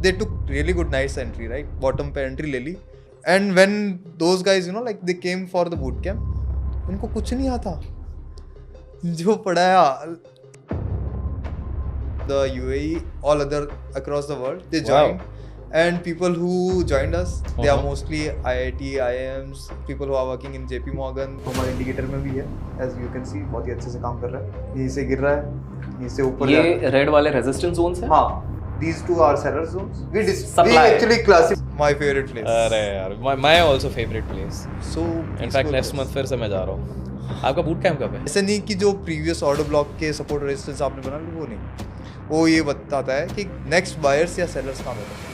they took really good nice entry, right? Bottom पे entry ले ली. And when those guys, like they came for the boot camp, उनको कुछ नहीं आता. जो पढ़ाया the UAE, all other across the world, they joined. And people who joined us, they are mostly IIT, IIMs, people who are working in JP Morgan. हमारे indicator में भी है, as you can see, बहुत ही अच्छे से काम कर रहा है. यहीं से गिर रहा है, यहीं से ऊपर जा रहा है. ये रेड वाले रेजिस्टेंस जोन्स हैं? हाँ, these two are seller zones. We actually classify my favorite place. अरे यार, my also favorite place. So in fact next month फिर से मैं जा रहा हूँ. आपका बूट कैंप कब है? ऐसे नहीं कि जो प्रीवियस ऑर्डर ब्लॉक के सपोर्ट रेजिस्टेंस आपने बना ली, वो नहीं. वो ये बताता है कि नेक्स्ट बायर्स या सेलर्स कहाँ मिलेंगे.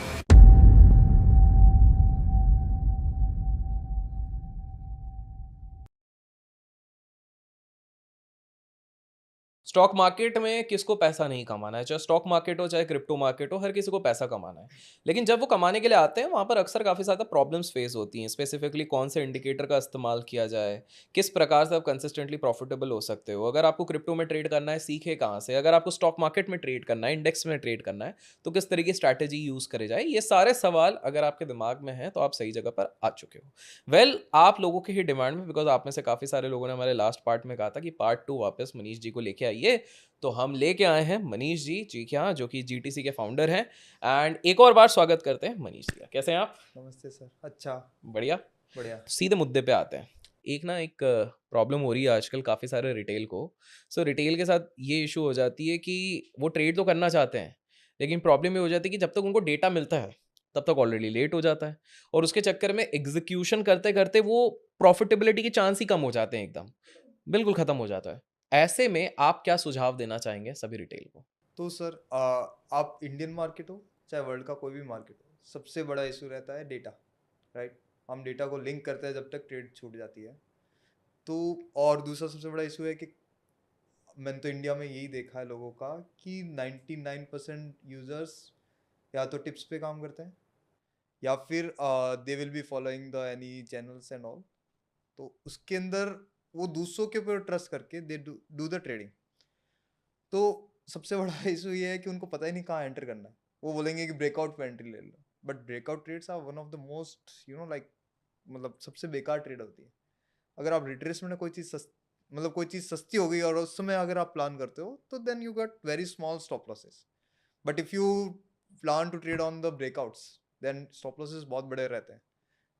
स्टॉक मार्केट में किसको पैसा नहीं कमाना है, चाहे स्टॉक मार्केट हो चाहे क्रिप्टो मार्केट हो, हर किसी को पैसा कमाना है. लेकिन जब वो कमाने के लिए आते हैं वहाँ पर अक्सर काफ़ी ज़्यादा प्रॉब्लम्स फेस होती हैं. स्पेसिफिकली कौन से इंडिकेटर का इस्तेमाल किया जाए, किस प्रकार से आप कंसिस्टेंटली प्रॉफिटेबल हो सकते हो. अगर आपको क्रिप्टो में ट्रेड करना है, सीखे कहाँ से. अगर आपको स्टॉक मार्केट में ट्रेड करना है, इंडेक्स में ट्रेड करना है, तो किस तरीके की स्ट्रैटेजी यूज़ करे जाए. ये सारे सवाल अगर आपके दिमाग में हैं तो आप सही जगह पर आ चुके हो. वेल, आप लोगों की ही डिमांड में, बिकॉज आप में से काफ़ी सारे लोगों ने हमारे लास्ट पार्ट में कहा था कि पार्ट 2 वापस मनीष जी को लेके आइए, तो हम लेके आए हैं मनीष जी क्या, जो कि जीटीसी के फाउंडर हैं. एंड एक और बार स्वागत करते हैं मनीष जी का. कैसे हैं आप? नमस्ते सर. अच्छा, बढ़िया. सीधे मुद्दे पे आते हैं. एक प्रॉब्लम हो रही है आजकल काफ़ी सारे रिटेल को. रिटेल के साथ ये इशू हो जाती है कि वो ट्रेड तो करना चाहते हैं, लेकिन प्रॉब्लम ये हो जाती है कि जब तक उनको डेटा मिलता है तब तक ऑलरेडी लेट हो जाता है, और उसके चक्कर में एग्जीक्यूशन करते करते वो प्रॉफिटेबिलिटी के चांस ही कम हो जाते हैं, एकदम बिल्कुल ख़त्म हो जाता है. ऐसे में आप क्या सुझाव देना चाहेंगे सभी रिटेल को? तो सर आप इंडियन मार्केट हो चाहे वर्ल्ड का कोई भी मार्केट हो, सबसे बड़ा इशू रहता है डेटा, राइट? हम डेटा को लिंक करते हैं जब तक ट्रेड छूट जाती है. तो और दूसरा सबसे बड़ा इशू है कि मैंने तो इंडिया में यही देखा है लोगों का कि 99% यूजर्स या तो टिप्स पे काम करते हैं या फिर दे will be following the any channels and all. तो उसके अंदर वो दूसरों के ऊपर ट्रस्ट करके दे डू द ट्रेडिंग. तो सबसे बड़ा इशू ये है कि उनको पता ही नहीं कहाँ एंटर करना है. वो बोलेंगे कि ब्रेकआउट पे एंट्री ले लो, but breakout trades are one of the most like मतलब सबसे बेकार ट्रेड होती है. अगर आप रिट्रेसमेंट में कोई चीज़ मतलब कोई चीज़ सस्ती हो गई और उस समय अगर आप प्लान करते हो तो then you got very small stop losses. But if you plan to trade on the breakouts then stop losses बहुत बड़े रहते हैं.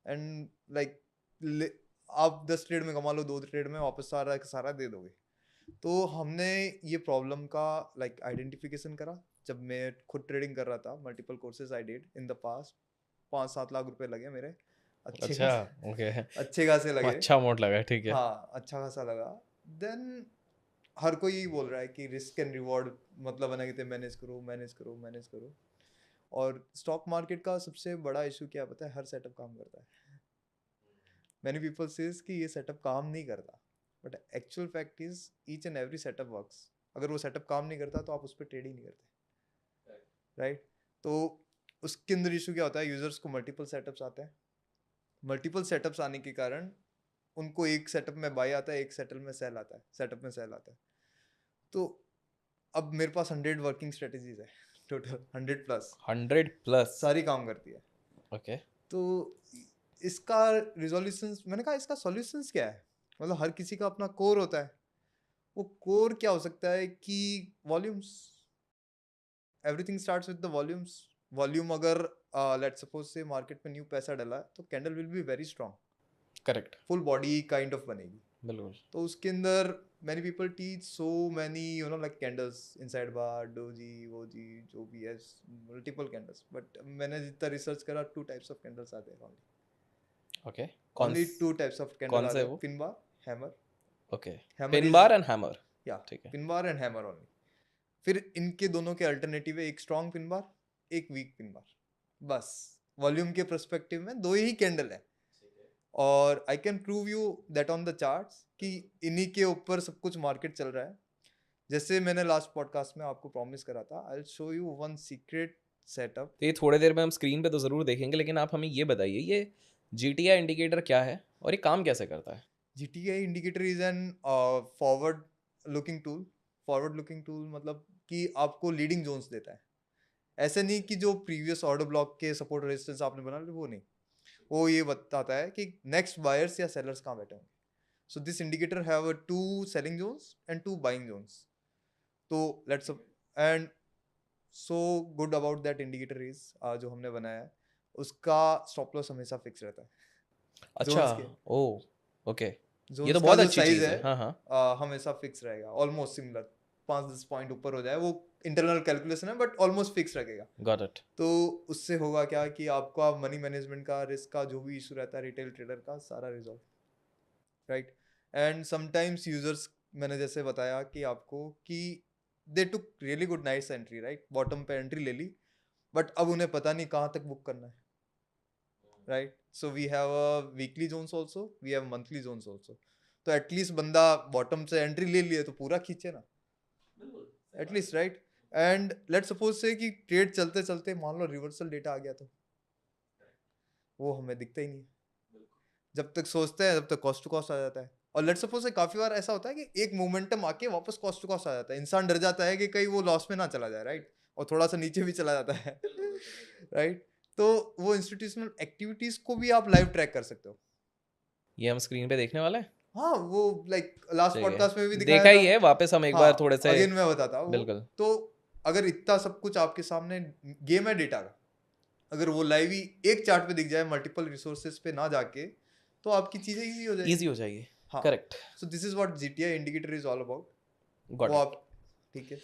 एंड लाइक आप 10 ट्रेड में कमा लो, 2 ट्रेड में वापस सारा का सारा दे दोगे. तो हमने ये प्रॉब्लम का लाइक आइडेंटिफिकेशन करा जब मैं खुद ट्रेडिंग कर रहा था. Multiple courses I did in the past. 5-7 lakh रुपए लगे मेरे. अच्छा, ओके. अच्छे खासे लगे. अच्छा अमाउंट लगा, ठीक है. हाँ, अच्छा खासा लगा. देन हर कोई यही बोल रहा है कि रिस्क एंड रिवॉर्ड मतलब बना के मैनेज करो मैनेज करो मैनेज करो. और स्टॉक मार्केट का सबसे बड़ा इशू क्या पता है? हर सेटअप काम करता है. मैनी पीपल सेज कि ये सेटअप काम नहीं करता, but actual fact is each and every setup works. अगर वो सेटअप काम नहीं करता तो आप उस पर ट्रेड ही नहीं करते, राइट? तो उसके अंदर इशू क्या होता है? यूजर्स को मल्टीपल सेटअप्स आते हैं. मल्टीपल सेटअप्स आने के कारण उनको एक सेटअप में बाय आता है, एक सेटअप में सेल आता है, सेटअप में सेल आता है. तो अब मेरे पास 100 वर्किंग स्ट्रेटेजीज है टोटल. 100 प्लस सारी काम करती है. ओके. तो इसका रिजोल्यूशंस, मैंने कहा इसका सॉल्यूशंस क्या है? मतलब हर किसी का अपना कोर होता है. वो कोर क्या हो सकता है कि volumes. Everything starts with the volumes. Volume अगर लेट्स सपोज से मार्केट में न्यू पैसा डला है तो candle will be very strong. Correct. Full body kind of बनेगी. बिल्कुल. तो उसके अंदर many people teach so many like candles inside bar, doji, वोजी, जो भी है, मल्टीपल कैंडल्स. बट मैंने जितना रिसर्च करा 2 टाइप्स ऑफ कैंडल्स आते हैं only. Okay. Only 2 types of candle कौन आते से हैं. वो? Pin bar, hammer. Okay. Hammer pin is bar and hammer. या ठीक है. Pin bar and hammer only. फिर इनके दोनों के अल्टरनेटिव है, एक स्ट्रॉन्ग पिन बार, एक वीक पिन बार. बस वॉल्यूम के पर्सपेक्टिव में 2 ही कैंडल है. और I can prove you that on the charts कि इन्हीं के ऊपर सब कुछ मार्केट चल रहा है. जैसे मैंने लास्ट पॉडकास्ट में आपको प्रॉमिस करा था, I will show you one secret setup. तो ये थोड़ी देर में हम स्क्रीन पे तो ज़रूर देखेंगे, लेकिन आप हमें ये बताइए, ये जीटीआई इंडिकेटर क्या है और ये काम कैसे करता है? GTI indicator is an forward looking tool. Forward looking tool मतलब कि आपको लीडिंग जोन्स देता है. ऐसे नहीं कि जो प्रीवियस ऑर्डर ब्लॉक के सपोर्ट रेजिस्टेंस आपने बना लिए वो नहीं, वो ये बताता है कि नेक्स्ट बायर्स या सेलर्स कहाँ बैठे होंगे. So this indicator have 2 selling zones and 2 buying zones. तो let's and so good about that indicator is जो हमने बनाया है उसका स्टॉप लॉस हमेशा फिक्स रहता है. अच्छा, जोन्स के ओ ओके, ये जोन्स तो का बहुत जो अच्छी साइज चीज़ है है। हाँ हाँ, हमेशा फिक्स रहेगा, ऑलमोस्ट सिमिलर. 5-10 पॉइंट ऊपर हो जाए वो इंटरनल कैलकुलेशन है बट ऑलमोस्ट फिक्स रखेगा. Got it. तो उससे होगा क्या कि आपका मनी मैनेजमेंट का, रिस्क का जो भी इशू रहता है रिटेल ट्रेडर का, सारा resolve, right. And sometimes users, मैंने जैसे बताया कि आपको कि they took really good nice entry, right, bottom पे एंट्री ले ली, बट अब उन्हें पता नहीं कहाँ तक बुक करना है, right. So we have a weekly zones also, we have monthly zones also. तो एटलीस्ट बंदा बॉटम से एंट्री ले लिए तो पूरा खींचे ना, at least, right. And let's suppose say कि ट्रेड चलते चलते मान लो रिवर्सल डेटा आ गया, तो वो हमें दिखता ही नहीं है. जब तक सोचते हैं तब तक कॉस्ट टू कॉस्ट आ जाता है. और लेट्स सपोज से काफी बार ऐसा होता है कि एक मोमेंटम आके वापस कॉस्ट टू कॉस्ट आ जाता है, इंसान डर जाता है कि कहीं वो लॉस में ना चला जाए, राइट, और थोड़ा सा नीचे भी चला जाता है. राइट. तो वो इंस्टीट्यूशनल एक्टिविटीज को भी आप लाइव ट्रैक कर सकते हो. ये हम स्क्रीन पे देखने वाले हैं? हाँ, वो लाइक लास्ट ठीक पॉडकास्ट में भी है, दिखाया देखा था. ही है, वापस हम एक हाँ, बार थोड़े से। अगेन मैं बताता हूँ वो. बिल्कुल। तो अगर इतना सब कुछ आपके सामने गेम है डेटा का, अगर वो लाइव ही एक चार्ट पे दिख जाए मल्टीपल रिसोर्सेज पे ना जाके, तो आपकी चीजें इजी हो जाएगी. ईजी हो जाएगी। हाँ. Correct. So this is what GTI indicator is all about. Got वो इट। आप, ठीक है.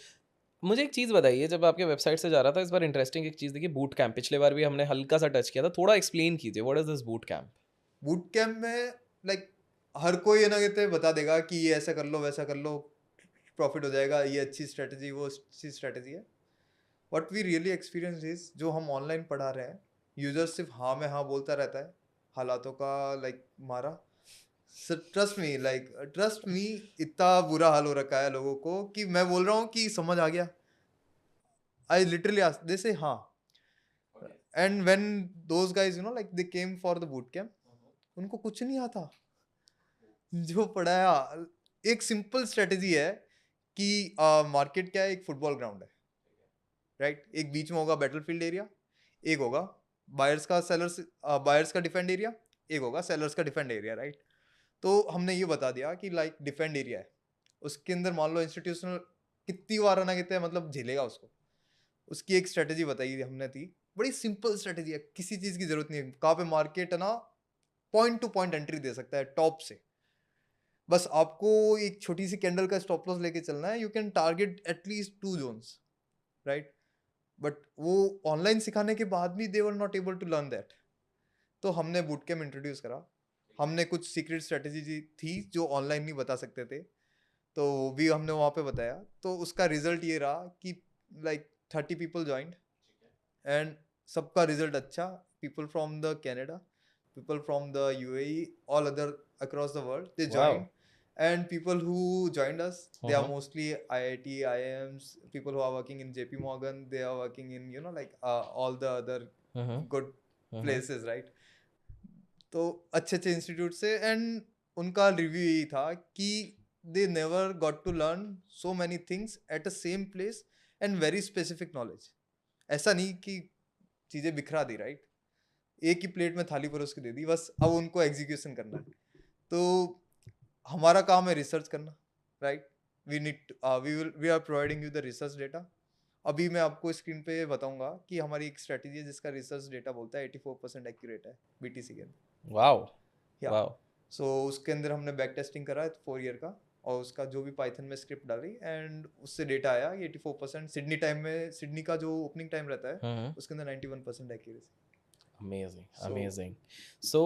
मुझे एक चीज़ बताइए, जब आपके वेबसाइट से जा रहा था इस बार इंटरेस्टिंग एक चीज़ देखी, बूट कैंप। पिछले बार भी हमने हल्का सा टच किया था, थोड़ा एक्सप्लेन कीजिए, what is this boot camp? Boot camp में लाइक हर कोई ये ना कहते बता देगा कि ये ऐसा कर लो वैसा कर लो प्रॉफिट हो जाएगा, ये अच्छी स्ट्रेटजी वो अच्छी स्ट्रेटजी है. What we really experience is, जो हम ऑनलाइन पढ़ा रहे हैं, यूजर सिर्फ हाँ में हाँ बोलता रहता है हालातों का लाइक मारा. ट्रस्ट मी इतना बुरा हाल हो रखा है लोगों को कि मैं बोल रहा हूँ कि समझ आ गया, आई लिटरली आस्क दे से हाँ. And when those guys you know like they came for the boot camp, उनको कुछ नहीं आता. जो पढ़ाया एक सिंपल स्ट्रेटेजी है कि मार्केट क्या है, एक फुटबॉल ग्राउंड है, राइट. एक बीच में होगा बैटलफील्ड एरिया, एक होगा बायर्स का डिफेंड एरिया, एक होगा सेलर्स का डिफेंड एरिया, राइट. तो हमने ये बता दिया कि लाइक डिफेंड एरिया है, उसके अंदर मान लो इंस्टीट्यूशनल कितनी बार आना कहते हैं मतलब झेलेगा उसको. उसकी एक स्ट्रेटेजी बताई हमने थी, बड़ी सिंपल स्ट्रेटेजी है, किसी चीज की जरूरत नहीं है, कहाँ पे मार्केट है ना पॉइंट टू पॉइंट एंट्री दे सकता है टॉप से. बस आपको एक छोटी सी कैंडल का स्टॉप लॉस लेके चलना है, you can target at least 2 zones, right. But वो ऑनलाइन सिखाने के बाद भी they were not able to learn that. तो हमने बूट कैम्प इंट्रोड्यूस करा, हमने कुछ सीक्रेट स्ट्रेटेजी थी जो ऑनलाइन नहीं बता सकते थे, तो वो भी हमने वहाँ पे बताया. तो उसका रिजल्ट ये रहा कि लाइक 30 पीपल ज्वाइंड एंड सबका रिजल्ट अच्छा. People from the Canada, people from the UAE, all other across the world, they wow. joined. And people who joined us, they are hmm mostly IIT, IIMs, people who are working in JP Morgan, they are working in, you know, like all the other hmm good hmm places, right. तो अच्छे अच्छे institute से. And उनका review यही था कि they never got to learn so many things at a same place and very specific knowledge. ऐसा नहीं कि चीज़ें बिखरा दी, राइट. एक ही प्लेट में थाली परोस के दे दी, बस अब उनको एग्जीक्यूशन करना है. तो हमारा काम है रिसर्च करना, right. We are providing you the research data. अभी मैं आपको स्क्रीन पे बताऊंगा कि हमारी एक स्ट्रेटेजी है जिसका रिसर्च डेटा बोलता है 84% एक्यूरेट है बीटीसी के अंदर. वाओ या वाओ। सो उसके अंदर हमने बैक टेस्टिंग करा है 4 ईयर का, और उसका जो भी पाइथन में स्क्रिप्ट डाली एंड उससे डेटा आया 84%. सिडनी टाइम में, सिडनी का जो ओपनिंग टाइम रहता है उसके अंदर 91% accuracy. Amazing So- amazing. So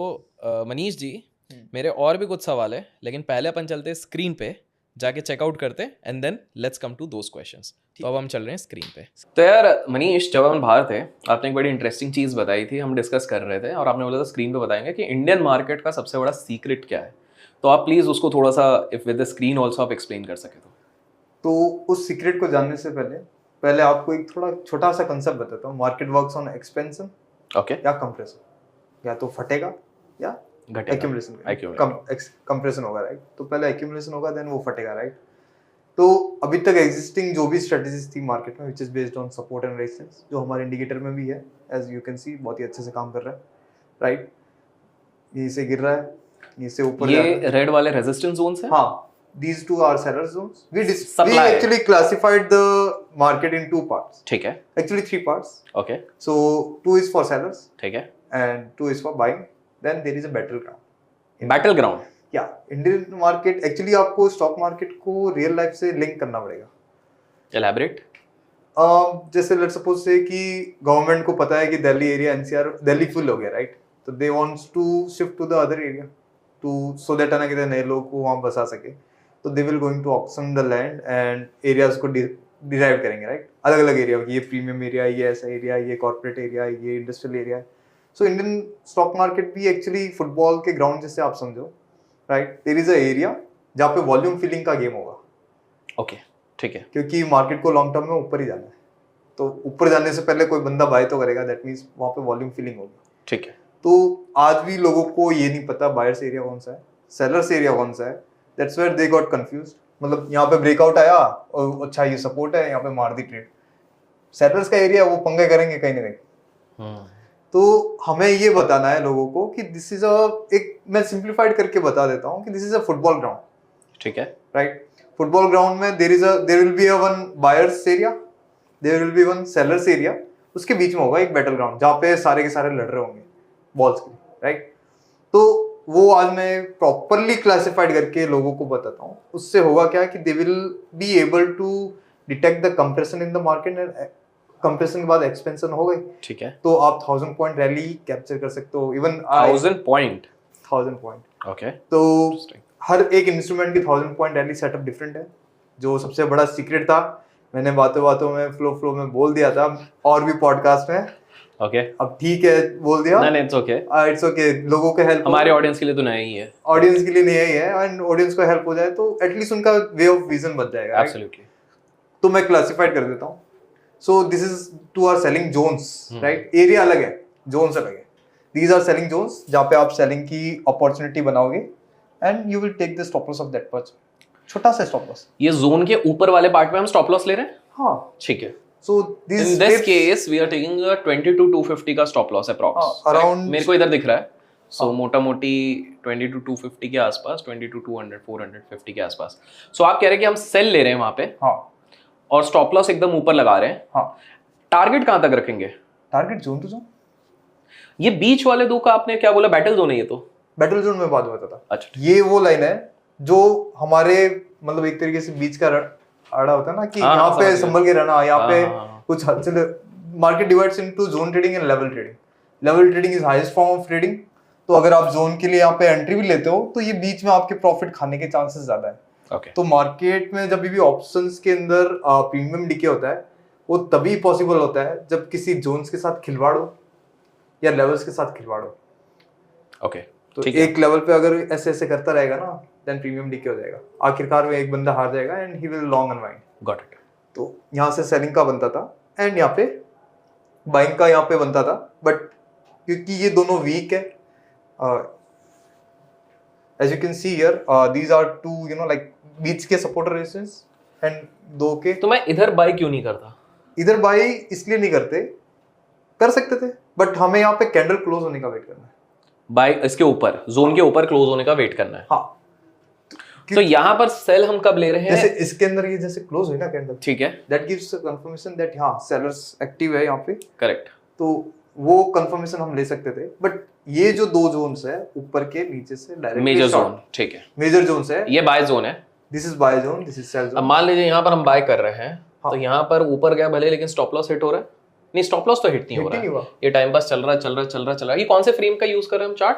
Manish ji, hmm. मेरे और भी कुछ सवाल है, लेकिन पहले अपन चलते हैं स्क्रीन पे, जाके चेकआउट करते हैं, and then let's come to those questions. तो अब हम चल रहे हैं स्क्रीन पे. तो यार मनीष, जब हम बाहर थे, आपने एक बड़ी इंटरेस्टिंग चीज़ बताई थी, हम डिस्कस कर रहे थे, और आपने बोला था स्क्रीन पे बताएंगे कि इंडियन मार्केट का सबसे बड़ा सीक्रेट क्या है. तो आप प्लीज़ उसको थोड़ा सा, if with the screen also आप एक्सप्लेन कर सके तो उस सीक्रेट को जानने से पहले आपको एक थोड़ा छोटा सा कंसेप्ट बताता हूँ. Market works on expansion okay. या कंप्रेशन, या तो फटेगा या घटेगा. एक्यूमुलेशन. कंप्रेशन होगा, राइट. तो पहले एक्यूमुलेशन होगा, देन वो फटेगा, राइट. तो अभी तक एग्जिस्टिंग जो भी स्ट्रेटजीज थी मार्केट में which is based on support and resistance, जो हमारे इंडिकेटर में भी है, एज यू कैन सी बहुत ही अच्छे से काम कर रहा है, राइट। यहीं से गिर रहा है, यहीं से ऊपर जा रहा है। ये रेड वाले रेजिस्टेंस जोन्स हैं? हाँ, these two are seller zones. We Supply. actually classified the market in two parts. ठीक है, Actually three parts. Okay, So two is for sellers ठीक है। and two is for buying. Then there is a battleground. Battle ground, Yeah, Indian market actually आपको stock market को real life से link करना पड़ेगा। Elaborate. जैसे let's suppose say कि government को पता है कि Delhi area NCR Delhi full हो गया, राइट, तो they wants to shift to the other area too so that है ना कि नए लोग को वहाँ बसा सके, तो they will going to auction the land and areas को डिराइव करेंगे, राइट, अलग अलग एरिया, ये प्रीमियम एरिया, ये ऐसा एरिया, ये कॉर्पोरेट एरिया, ये industrial area. So Indian stock market भी एक्चुअली फुटबॉल के ग्राउंड जैसे आप समझो, right. There is a area जहाँ पे वॉल्यूम फिलिंग का गेम होगा, ओके, ठीक है। क्योंकि मार्केट को लॉन्ग टर्म में ऊपर ही जाना है, तो ऊपर जाने से पहले कोई बंदा बाय तो करेगा, दैट मीन्स वहाँ पे वॉल्यूम फिलिंग होगी, ठीक है। तो आज भी लोगों को ये नहीं पता बायर्स एरिया कौन सा है, सेलर्स एरिया कौन सा है, that's where they got confused. मतलब यहाँ पे ब्रेकआउट आया और अच्छा ये सपोर्ट है, यहाँ पे मार दी ट्रेड, सेलर्स का एरिया, वो पंगे करेंगे कहीं ना कहीं। तो हमें ये बताना है लोगों को कि दिस इज एक मैं सिंप्लीफाइड करके बता देता हूँ कि this is a football ground, ठीक है, राइट। फुटबॉल ग्राउंड में there will be a one buyers area, there will be one sellers area, उसके बीच में होगा एक बैटल ग्राउंड जहाँ पे सारे के सारे लड़ रहे होंगे बॉल्स के, राइट। तो वो आज मैं प्रॉपरली क्लासिफाइड करके लोगों को बताता हूँ। उससे होगा क्या कि they will be able to detect the compression in the market, and compression के बाद एक्सपेंशन हो गई, ठीक है। तो आप 1000 पॉइंट रैली कैप्चर कर सकते हो, इवन 1000 पॉइंट, ओके। तो हर एक इंस्ट्रूमेंट की 1000 पॉइंट रैली सेटअप डिफरेंट है। जो सबसे बड़ा सीक्रेट था, मैंने बातों बातों में फ्लो में बोल दिया था और भी पॉडकास्ट में, ओके, अब ठीक है बोल दिया, नहीं इट्स ओके, इट्स ओके, लोगों के हेल्प, हमारे ऑडियंस के लिए तो नया ही है, ऑडियंस के लिए नहीं है, एंड ऑडियंस को हेल्प हो जाए तो एटलीस्ट उनका वे ऑफ विजन बच जाएगा, एब्सोल्युटली। तो मैं क्लासिफाइड कर देता हूँ। So this is two are selling zones, right, area अलग है, जोन्स अलग है। दीज आर सेलिंग जोन्स जहाँ पे आप सेलिंग की अपॉर्चुनिटी बनाओगे and you will take the stop loss of that person, छोटा सा स्टॉप लॉस। ये जोन के ऊपर वाले पार्ट में हम स्टॉप लॉस ले रहे हैं, हाँ, ठीक है। So in this case we are taking a 20 to 250 का stop loss approx, around, मेरे को इधर दिख रहा है, so मोटा मोटी 20 to 250 के आसपास, 20 to 200 450 के आसपास। so आप कह रहे हैं कि हम सेल ले रहे हैं वहां पे, हाँ, और स्टॉप लॉस एकदम ऊपर लगा रहे हैं, हाँ। टारगेट कहां तक रखेंगे? Target zone to zone. ये बीच वाले दो का आपने क्या बोला, बैटल जोन है ये? तो बैटल जोन में बात हुआ था। अच्छा, ये वो लाइन है जो हमारे मतलब एक तरीके से बीच का आड़ा होता है ना कि यहाँ पे संभल के रहना, यहाँ पे कुछ चलो। Market divides into zone trading and level trading. Level trading is highest form of trading, तो अगर आप जोन के लिए यहाँ पे एंट्री भी लेते हो तो ये बीच में आपके प्रॉफिट खाने के चांसेस ज्यादा है। okay. तो मार्केट में जब भी ऑप्शंस के अंदर प्रीमियम डीके होता है वो तभी पॉसिबल होता है जब किसी जोन्स के साथ खिलवाड़ हो या लेवल्स के साथ खिलवाड़ हो। ओके, तो एक लेवल पे अगर ऐसे ऐसे करता रहेगा ना, देन प्रीमियम डीके हो जाएगा, आखिरकार में एक बंदा हार जाएगा and he will long unwind. Got it. तो यहाँ से सेलिंग का बनता था एंड यहाँ पे बाइंग का यहाँ पे बनता था, बट क्योंकि ये दोनों वीक है, as you can see here these are two like बीच के सपोर्टर रेजिस्टेंस एंड दो के। तो मैं इधर बाय क्यों नहीं करता? इधर बाय इसलिए नहीं करते, कर सकते थे, बट हमें यहाँ पे कैंडल क्लोज होने का वेट करना है। बाय इसके ऊपर, जोन के ऊपर क्लोज होने का वेट करना है। हाँ, तो यहाँ पर सेल हम कब ले रहे हैं? जैसे इसके अंदर ये जैसे क्लोज हुई ना कैंडल, ठीक है, that gives a confirmation that हाँ सेलर्स एक्टिव है यहाँ पे, करेक्ट। तो वो कंफर्मेशन हम ले सकते थे, बट ये जो दो जोन्स है ऊपर के नीचे से डायरेक्ट मेजर जोन, ठीक है, मेजर जोन्स है, ये बाय जोन है, this is by zone, this is sell zone. अब मान लीजिए यहाँ पर हम बाय कर रहे हैं, हाँ, तो यहाँ पर ऊपर गया भले, लेकिन स्टॉप लॉस हिट हो रहा है? नहीं, स्टॉप लॉस तो हिट नहीं हो रहा है, ये टाइम पास चल रहा है। ये कौन से फ्रेम का यूज कर रहे हैं हम? चार्ट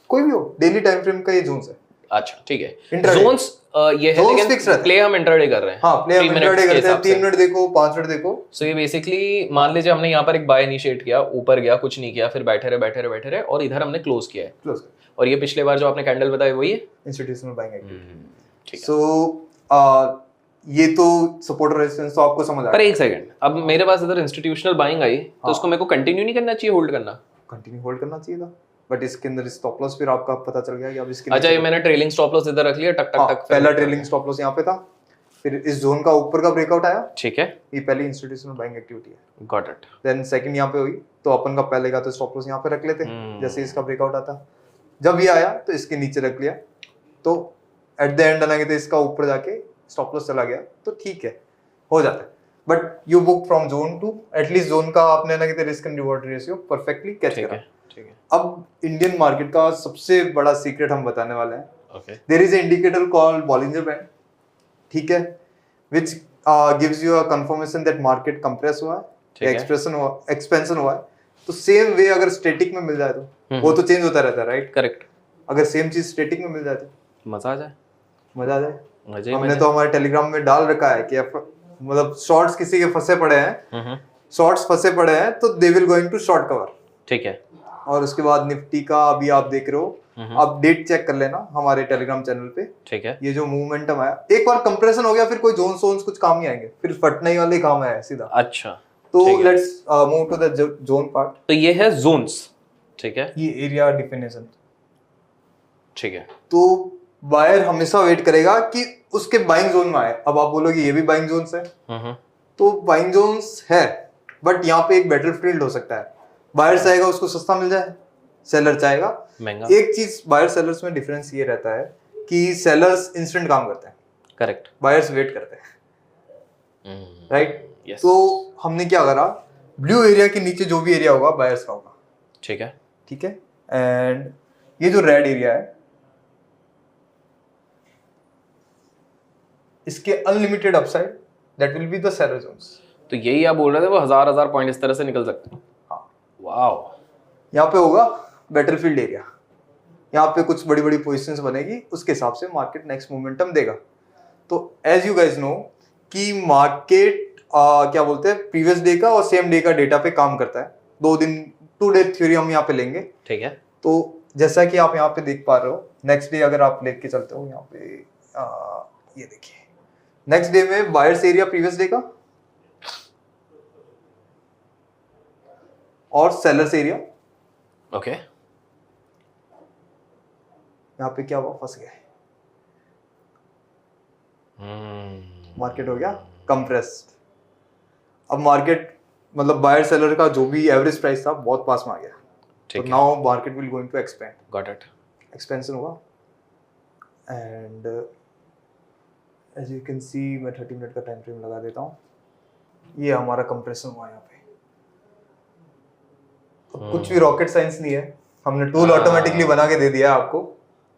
कोई भी हो, डेली टाइम फ्रेम का ये जोन्स है। अच्छा, ठीक है, जोन्स ये है, लेकिन प्ले हम इंट्राडे कर रहे हैं। हाँ, प्ले हम इंट्राडे करते हैं, 3 मिनट देखो, 5 मिनट देखो। सो ये बेसिकली मान लीजिए हमने यहाँ पर एक बाय इनिशिएट किया, ऊपर गया, कुछ नहीं किया, फिर बैठे रहे और इधर हमने क्लोज किया है, क्लोज। और ये पिछले बार जो आपने कैंडल बताई वही है इंस्टीट्यूशनल बाइंग एक्टिविटी। ठीक है। सो ये तो सपोर्टर रेजिस्टेंस तो आपको समझ आ पर एक सेकंड, अब मेरे पास इधर इंस्टीट्यूशनल बाइंग आई, तो उसको मेरे को कंटिन्यू नहीं करना चाहिए, होल्ड करना? कंटिन्यू होल्ड करना चाहिए था, बट इसके अंदर स्टॉप लॉस फिर आपका पता चल गया कि अब इसके अच्छा, ये मैंने ट्रेलिंग स्टॉप लॉस इधर रख लिया, टक टक टक, पहला ट्रेलिंग स्टॉप लॉस यहाँ पे था, फिर इस जोन का ऊपर का ब्रेकआउट आया, ठीक है, ये पहली इंस्टीट्यूशनल बाइंग एक्टिविटी है, गॉट इट। देन सेकंड यहाँ पे हुई तो अपन का पहले का तो स्टॉप लॉस यहाँ पे रख लेते हैं जैसे इसका ब्रेकआउट आता, जब ये आया तो इसके नीचे रख लिया, तो एट द एंड आना तो इसका ऊपर जाके स्टॉप लॉस चला गया तो ठीक है, हो जाता है। But you book from zone to at least zone का आपने ना कि risk and reward ratio perfectly catch करा। ठीक है। अब इंडियन मार्केट का सबसे बड़ा सीक्रेट हम बताने वाले हैं। Okay, there is an indicator called Bollinger band, ठीक है, which gives you a confirmation that market compress हुआ है, एक्सपेंशन हुआ है। तो सेम वे अगर स्टैटिक में मिल जाए तो वो तो चेंज होता रहता है, राइट? करेक्ट। अगर सेम चीज स्टैटिक में मिल जाए तो मजा आ जाए, मजा आ जाए। मजे हमने तो हमारे टेलीग्राम में डाल रखा है कि मतलब शॉर्ट्स किसी के फंसे पड़े हैं, शॉर्ट्स फंसे पड़े हैं तो they will going to short cover, ठीक है। और उसके बाद निफ्टी का अभी आप देख रहे हो, आप डेट चेक कर लेना हमारे टेलीग्राम चैनल पे, ठीक है। ये जो मूवमेंटम आया, एक बार कंप्रेशन हो गया फिर कोई जोन सोन्स कुछ काम नहीं आएंगे, फिर फटने ही वाले काम आया सीधा। अच्छा, तो let's move to the zone part. तो ये है जोन्स, ठीक है, ये एरिया डिफिनेशन, ठीक है। तो बायर हमेशा वेट करेगा कि उसके बाइंग जोन में आए। अब आप बोलोगे ये भी बाइंग जोन्स है, तो बाइंग जोन्स है, बट यहाँ पे एक बैटलफील्ड हो सकता है। बायर चाहेगा उसको सस्ता मिल जाए, सेलर चाहेगा महंगा। एक चीज बायर सेलर्स में डिफरेंस ये रहता है कि सेलर्स इंस्टेंट काम करते हैं, करेक्ट, बायर्स वेट करते हैं, राइट? तो हमने क्या करा, ब्लू एरिया के नीचे जो भी एरिया होगा बायर्स का होगा, ठीक है, ठीक है। एंड ये जो रेड एरिया है इसके unlimited upside, that will be the seller zones. तो यही आप बोल रहे थे, वो हजार पॉइंट इस तरह से निकल सकते हैं। हाँ, वाओ। यहाँ पे होगा बैटलफील्ड एरिया, यहाँ पे कुछ बड़ी बड़ी पोजीशंस बनेगी, उसके हिसाब से मार्केट नेक्स्ट मोमेंटम देगा। तो एज यू गाइज नो कि मार्केट क्या बोलते हैं, प्रीवियस डे का और सेम डे का डेटा पे काम करता है। 2 दिन 2 डे थ्योरी हम यहाँ पे लेंगे, ठीक है। तो जैसा कि आप यहाँ पे देख पा रहे हो, नेक्स्ट डे अगर आप लेके चलते हो यहाँ पे, ये देखिए नेक्स्ट डे में बायर्स एरिया प्रीवियस डे का और सेलर्स एरिया, ओके। यहाँ पे क्या हुआ, फंस गए, मार्केट हो गया कंप्रेस्ड। अब मार्केट मतलब बायर सेलर का जो भी एवरेज प्राइस था बहुत पास में आ गया, तो now market will going to expand, got it, expansion हुआ। And as you can see, मैं 30 मिनट का टाइम फ्रेम लगा देता हूँ, ये हमारा कंप्रेशन हुआ यहाँ पे। कुछ भी रॉकेट साइंस नहीं है, हमने टूल ऑटोमेटिकली बना के दे दिया है आपको,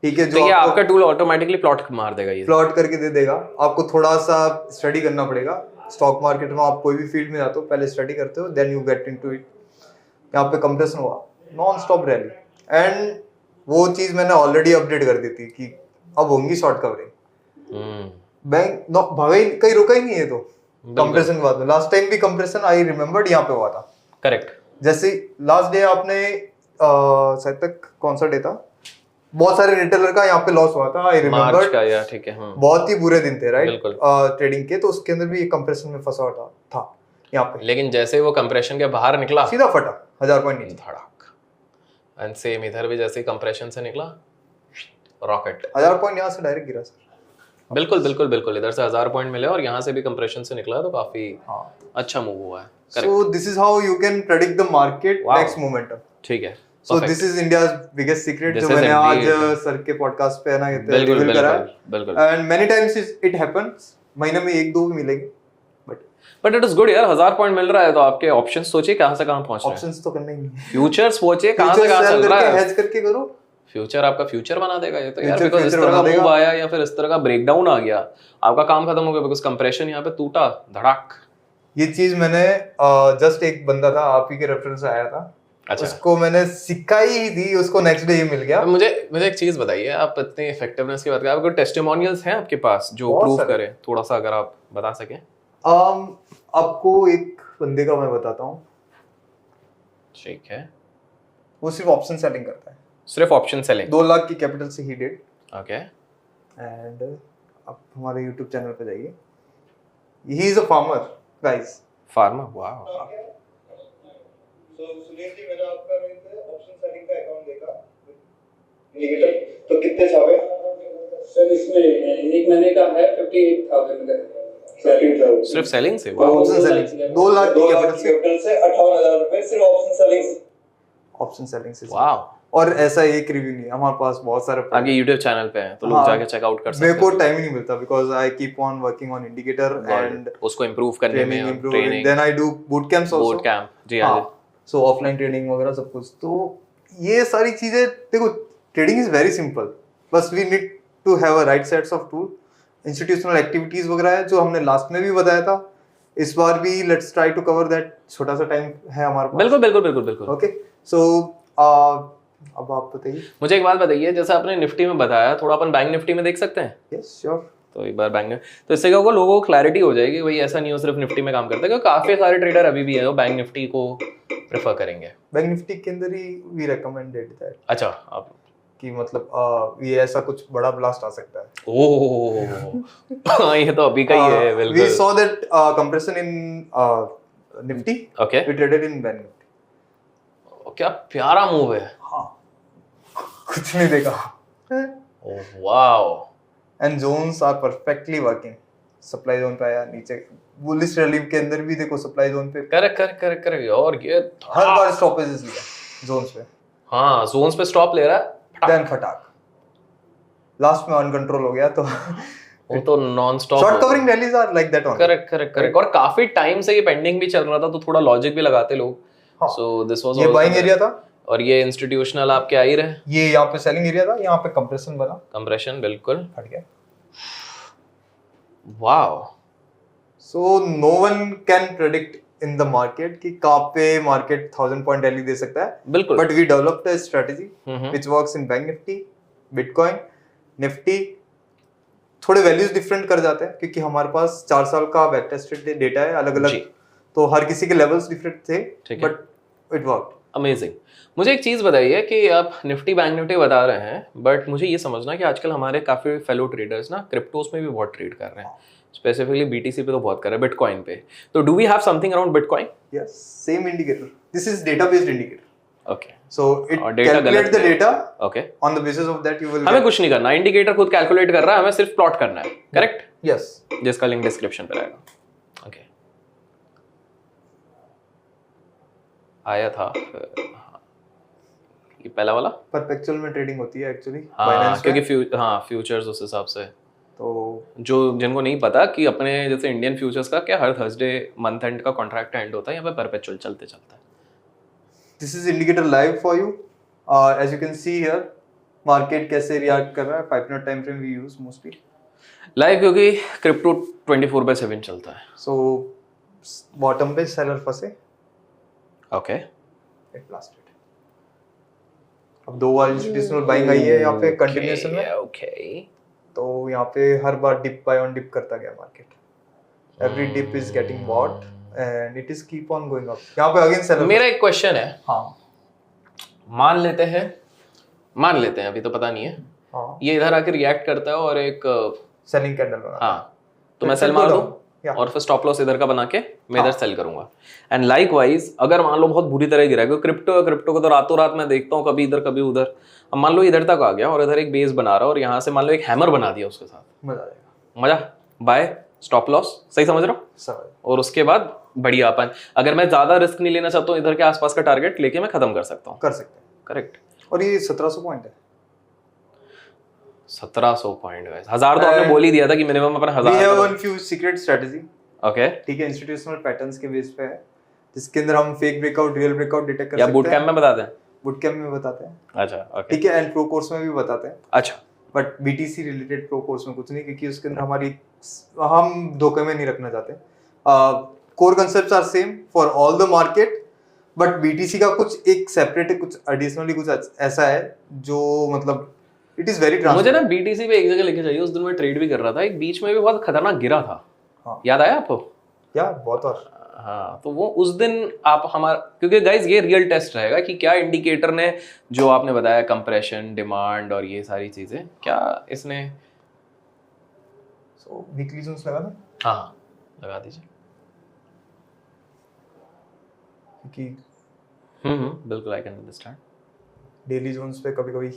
ठीक है। जो तो ये आपका टूल ऑटोमेटिकली प्लॉट मार देगा, ये प्लॉट करके दे देगा। आपको थोड़ा सा स्टडी करना पड़ेगा। स्टॉक मार्केट में आप कोई भी फील्ड में जाते हो, पहले स्टडी करते हो, then you get into it. यहाँ पे कंप्रेशन हुआ, नॉन स्टॉप रैली, एंड वो चीज मैंने ऑलरेडी अपडेट कर दी थी कि अब होंगी शॉर्ट कवरिंग। बैंक भागा ही, कहीं रुका ही नहीं है। तो कंप्रेशन के बाद में लास्ट टाइम भी कंप्रेशन आई रिमेम्बर्ड यहाँ पे हुआ था, करेक्ट। जैसे लास्ट डे आपने शायद तक कौन सा डे था, बहुत सारे रिटेलर का यहाँ पे लॉस हुआ था, आई रिमेम्बर का, या ठीक है, बहुत ही बुरे दिन थे, राइट, ट्रेडिंग के। तो उसके अंदर भी कंप्रेशन में फंसा हुआ था यहाँ पे, लेकिन जैसे वो कंप्रेशन के बाहर निकला सीधा फटा 1000 पॉइंट नीचे, धड़ाक। एंड सेम इधर भी जैसे कंप्रेशन से निकला रॉकेट, 1000 पॉइंट यहाँ से डायरेक्ट गिरा सर। बिल्कुल बिल्कुल बिल्कुल, इधर से 1000 पॉइंट मिले और यहाँ से भी कंप्रेशन से निकला, तो काफी अच्छा मूव हुआ है। So this is how you can predict the market next momentum, ठीक है। So this is India's biggest secret, जो मैंने आज सर के पॉडकास्ट पे है ना रिवील करा है, बिल्कुल। And many times it happens, महीने में 1-2 भी मिलेंगे, but it is good यार, 1000 पॉइंट मिल रहा है तो आपके ऑप्शंस सोचिए कहाँ से कहाँ पहुँच रहे हैं। ऑप्शंस तो करना ही नहीं, फ्यूचर्स सोचिए कहाँ से कहाँ चल रहा है, हेज करके करो, फ्यूचर आपका फ्यूचर बना देगा ये तो यार। बिकॉज़ इस तरह का मूव आया या फिर इस तरह का ब्रेकडाउन आ गया, आपका काम खत्म हो गया, बिकॉज़ कंप्रेशन यहाँ पे टूटा धड़ाक। ये चीज मैंने जस्ट एक बंदा था, आप ही के रेफरेंस से आया था, अच्छा, उसको मैंने सिखाई ही थी, उसको नेक्स्ट डे ही मिल गया। मुझे एक चीज बताइए, आप इतने इफेक्टिवनेस की बात कर, आपको टेस्टिमोनियल्स हैं आपके पास जो प्रूव करें, थोड़ा सा अगर आप बता सकें। आपको एक बंदे का मैं बताता हूँ, ठीक है। वो सिर्फ ऑप्शन सेलिंग करता है, सिर्फ ऑप्शन सेलिंग, 2 लाख की कैपिटल से ही डिड, ओके। एंड आप हमारे YouTube चैनल पे जाइए, he is a farmer guys, farmer, wow. So Sunil ji, मैंने आपका ऑप्शन सेलिंग का अकाउंट देखा, इंडिकेटर तो कितने छावे सर इसमें? एक महीने का है 58,000 का। सिर्फ सेलिंग से? हाँ, ऑप्शन सेलिंग से 2 लाख की कैपिटल से 58,000 रुपए सिर्फ ऑप्शन सेलिंग से। ऑप्शन सेलिंग से। वाओ। और ऐसा एक रिव्यू नहीं, हमारे पास बहुत सारे आगे YouTube चैनल पे है तो लोग जाके चेकआउट कर सकते हैं। मेरे को टाइम ही नहीं मिलता because I keep on working on indicator and उसको इंप्रूव करने में, training, then I do boot camps also. Boot camp, जी हाँ। सो ऑफलाइन ट्रेनिंग वगैरह सब कुछ। तो ये सारी चीजें देखो, ट्रेडिंग इज वेरी सिंपल, बस we need to have a right sets of tool. Institutional activities वगैरह है जो हमने लास्ट में भी बताया था, इस बार भी let's try to cover that. छोटा सा टाइम है हमारे पास। बिल्कुल बिल्कुल बिल्कुल बिल्कुल। ओके, सो अब आप बताइए। मुझे एक बात बताइए, जैसे आपने निफ्टी में बताया, थोड़ा अपन बैंक निफ्टी में देख सकते हैं? Yes sure. तो एक बार बैंक में, तो इससे क्या होगा, लोगों को क्लैरिटी हो जाएगी भाई ऐसा नहीं हो सिर्फ निफ्टी में काम करता है, क्योंकि काफी सारे ट्रेडर अभी भी है जो बैंक निफ्टी को प्रेफर करेंगे। बैंक निफ्टी के अंदर ही वी रिकमेंडेड दैट। अच्छा, आप कि मतलब ये ऐसा कुछ बड़ा ब्लास्ट आ सकता है। ओह ये तो अभी का ही है। बिल्कुल। We saw that compression in Nifty. Okay. We traded in Bank Nifty. क्या प्यारा मूव है। हाँ, कुछ नहीं देखा। Oh wow. And zones are perfectly working. Supply zone पे आया नीचे, बुलिश रैली के अंदर भी देखो सप्लाई जोन पे। करेक्ट। और ये हर बार स्टॉपेजेस लिया जोन्स पे। हाँ, जोन्स पे स्टॉप ले रहा है, देन फटाक लास्ट में अनकंट्रोल हो गया। तो वो तो non stop short covering rallies are like that only. Correct. और काफी टाइम से ये पेंडिंग भी चल रहा था, तो थोड़ा लॉजिक भी लगाते लोग। सो दिस वाज ये बाइंग एरिया था और ये इंस्टीट्यूशनल आपके आ ही रहे। ये यहाँ पे सेलिंग एरिया था, यहाँ पे कंप्रेशन बना, कंप्रेशन बिल्कुल हट गया। Wow. So no one can predict in the market कि कहाँ पे मार्केट 1000 पॉइंट रैली दे सकता है। बिल्कुल। But we developed a strategy which works in bank nifty, bitcoin, nifty. थोड़े वैल्यूज डिफरेंट कर जाते हैं क्योंकि हमारे पास 4 साल का बैक टेस्टेड डेटा है अलग अलग, तो हर किसी के लेवल्स डिफरेंट थे, बट इट वर्कड। अमेजिंग। मुझे एक चीज़ बताइए कि आप निफ्टी बैंक निफ्टी बता रहे हैं, बट मुझे ये समझना कि आजकल हमारे काफ़ी फेलो ट्रेडर्स ना क्रिप्टोस में भी बहुत ट्रेड कर रहे हैं, स्पेसिफिकली बीटीसी पे तो बहुत कर रहे हैं, बिटकॉइन पे। तो do we have something around bitcoin? Yes, same indicator, this is data based indicator. Okay, so it calculate the data. Okay, on the basis of that you will. हमें कुछ नहीं करना, इंडिकेटर खुद कैलकुलेट कर रहा है, हमें सिर्फ प्लॉट करना है। करेक्ट? यस, जिसका लिंक डिस्क्रिप्शन पे रहेगा। ओके, आया था ये पहला वाला। परपेचुअल में ट्रेडिंग होती है एक्चुअली बाइनेंस, क्योंकि फ्यूचर्स उस हिसाब से। तो जो जिनको नहीं पता कि अपने जैसे इंडियन फ्यूचर्स का क्या हर थर्सडे मंथ एंड का कॉन्ट्रैक्ट एंड होता है, यहाँ पे परपेचुअल चलते चलता है। This is indicator live for you. As you can see here market कैसे रिएक्ट कर रहा है। 5 minute time frame we use mostly live, क्योंकि क्रिप्टो 24/7 चलता है। सो बॉटम पे सेलर फंसे, ओके, इट ब्लास्टेड। अब 2 बार इंस्टीट्यूशनल बाइंग आई है यहाँ पे कंटिन्यूएशन में। ओके, तो यहाँ पे हर बार डिप बाय ऑन डिप करता गया market. Every dip is getting bought and it is keep on going up. यहाँ पे अगेन सेलर। मेरा एक क्वेश्चन है। हाँ, मान लेते हैं अभी तो पता नहीं है। हाँ, ये इधर आके रिएक्ट करता है और एक सेलिंग कैंडल बना। हाँ, तो मैं सेल मार दूं और फिर स्टॉप लॉस इधर का बना के मैं इधर सेल करूंगा। एंड लाइकवाइज अगर मान लो बहुत बुरी तरह गिरा, क्योंकि क्रिप्टो को तो रातों रात मैं देखता हूँ, कभी इधर कभी उधर। अब मान लो इधर तक आ गया और इधर एक बेस बना रहा और यहाँ से मान लो एक हैमर बना दिया उसके साथ, मजा आएगा। मजा, बाय, स्टॉप लॉस, सही समझ रहा हूँ? समझ। और उसके बाद बढ़िया अपन, अगर मैं ज्यादा रिस्क नहीं लेना चाहता हूँ, इधर के आसपास का टारगेट लेके मैं खत्म कर सकता हूँ। कर सकते हैं। करेक्ट। और ये 1700 पॉइंट है। 1700 पॉइंट है। 1000 तो आपने बोल ही दिया था कि minimum upon 1000। We have one few secret strategy। Okay, ठीक है, इंस्टीट्यूशनल पैटर्न्स के बेस पे है, जिसके अंदर हम fake breakout, real breakout detect कर सकते हैं। या बूट कैंप में बताते हैं? बूट कैंप में बताते हैं। अच्छा, ओके, ठीक है, एंड प्रो कोर्स में भी बताते हैं। अच्छा, but BTC related pro course में कुछ नहीं, क्योंकि उसके अंदर हम धोखे में नहीं रखना चाहते। Core concepts are same for all the market, but BTC का कुछ एक सेपरेट है, कुछ एडिशनली कुछ ऐसा है जो मतलब इट इज वेरी ट्रांसपेरेंट। मुझे ना बीटीसी पे एक जगह लेके जाइए। उस दिन मैं ट्रेड भी कर रहा था, एक बीच में भी बहुत खतरनाक गिरा था। हाँ, याद आया आपको? यार बहुत। और हाँ, तो वो उस दिन आप हमारा, क्योंकि गाइज ये रियल टेस्ट रहेगा कि क्या इंडिकेटर ने जो आपने बताया कंप्रेशन, डिमांड और ये सारी चीजें, क्या इसने। सो वीकली जोन्स लगा ना? हाँ, लगा दीजिए। क्योंकि बिल्कुल, I can understand. Daily zones पे कभी कभी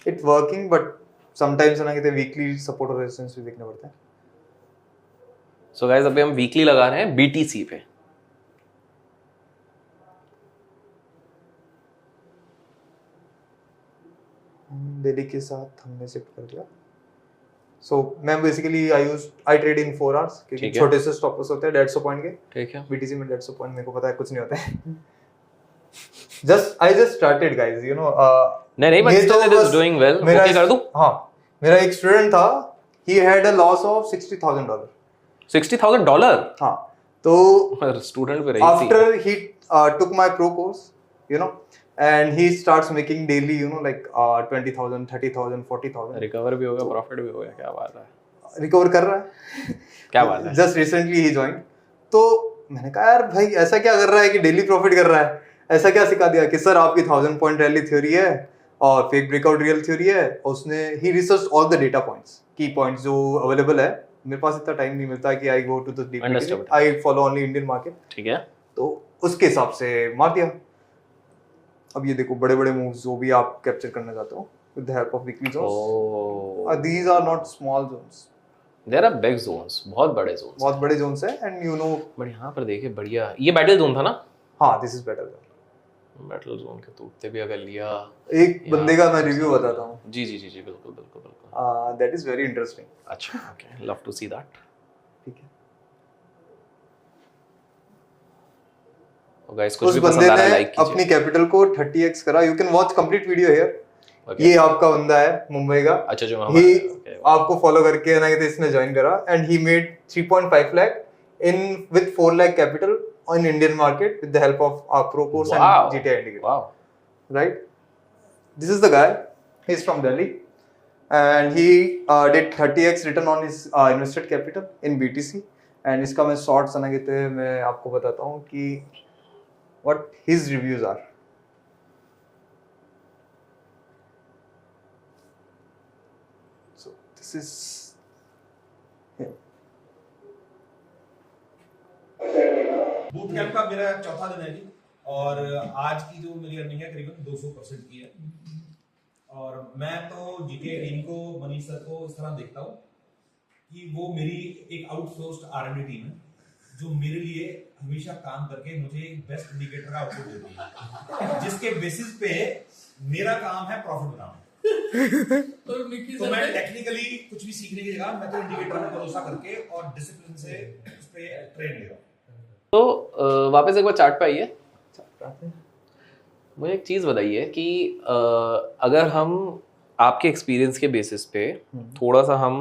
इट वर्किंग, बट समटाइम्स ना कहते वीकली सपोर्ट और रेजिस्टेंस भी देखना पड़ता है। सो गाइस अभी हम वीकली लगा रहे हैं BTC पे। डेली के साथ हमने शिफ्ट कर दिया। सो मैं basically I trade in 4 hours क्योंकि ठीक है। छोटे से स्टॉप लॉस होते हैं 150 पॉइंट के। ठीक है। BTC में 150 पॉइंट मेरे को पता है कुछ नहीं होता है। I just started guys, you know. नहीं बट ये स्टिल इट इज बस डूइंग वेल। मेरा ओके कर दूं? हाँ, मेरा एक स्टूडेंट था, he had a loss of $60,000। $60,000? हाँ, तो स्टूडेंट पे रही थी। after he took my pro course, you know, and he starts making daily, you know, like 20,000, 30,000, 40,000 recover भी हो गया, प्रॉफिट भी हो गया, क्या बात है। रिकवर कर रहा है। क्या बात है। जस्ट रिसेंटली ही ज्वाइन। तो मैंने कहा यार भाई ऐसा क्या कर रहा है कि डेली प्रॉफिट कर रहा है, ऐसा क्या सिखा दिया कि सर आपकी 1000 पॉइंट रैली थ्योरी है और फेक ब्रेकआउट रियल थ्योरी है। उसने ही research all the data points, key points जो अवेलेबल है। मेरे पास इतना टाइम नहीं मिलता कि I go to the deep, I follow only Indian market. ठीक है। तो उसके हिसाब से मार दिया। अब ये देखो बड़े बड़े मूव्स जो भी आप कैप्चर करना चाहते हो with the help of weekly zones, these are not small zones, there are big zones, बहुत बड़े जोन्स, बहुत बड़े जोन्स है। एंड यू नो, बट यहाँ पर देखिए बढ़िया, ये बैटल जोन था ना? हाँ, this is better. Battle zone के टूटते भी अगर लिया। एक बंदे का मैं रिव्यू बताता हूँ। जी जी जी जी बिल्कुल बिल्कुल बिल्कुल। That is very interesting. अच्छा, okay, love to see that. ठीक है। गाइस कुछ उस भी बंदे पसंद आ रहा है ने लाइक कीजिए। अपनी कैपिटल को 30x करा। You can watch complete video here. ये आपका बंदा है मुंबई का। अच्छा, जो ही आपको फॉलो करके ना कि इसने ज्वाइन करा and he made 3.5 lakh in with 4 lakh capital on Indian market with the help of our pro course and GTI indicator. Wow. Right? This is the guy. He's from Delhi and he did 30x return on his invested capital in BTC. And इसका मैं shorts आना कहते हैं, मैं आपको बताता हूँ कि what his reviews are. So this is him. Boot camp का मेरा चौथा दिन है जी, और आज की जो मेरी अर्निंग है करीबन 200% की है। और मैं तो जीटीए टीम को, मनीष सर को इस तरह देखता हूँ कि वो मेरी एक आउटसोर्स्ड R&D टीम है जो मेरे लिए हमेशा काम करके मुझे एक बेस्ट इंडिकेटर का आउटपुट देती है, जिसके बेसिस पे मेरा काम है प्रॉफिट बनाना। तो मैं टेक्निकली कुछ भी सीखने की जगह मैं तो इंडिकेटर पर भरोसा करके और डिसिप्लिन से उस पे ट्रेन ले रहा हूँ। तो वापस एक बार चार्ट पे आइए। मुझे एक चीज़ बताइए कि अगर हम आपके एक्सपीरियंस के बेसिस पे थोड़ा सा हम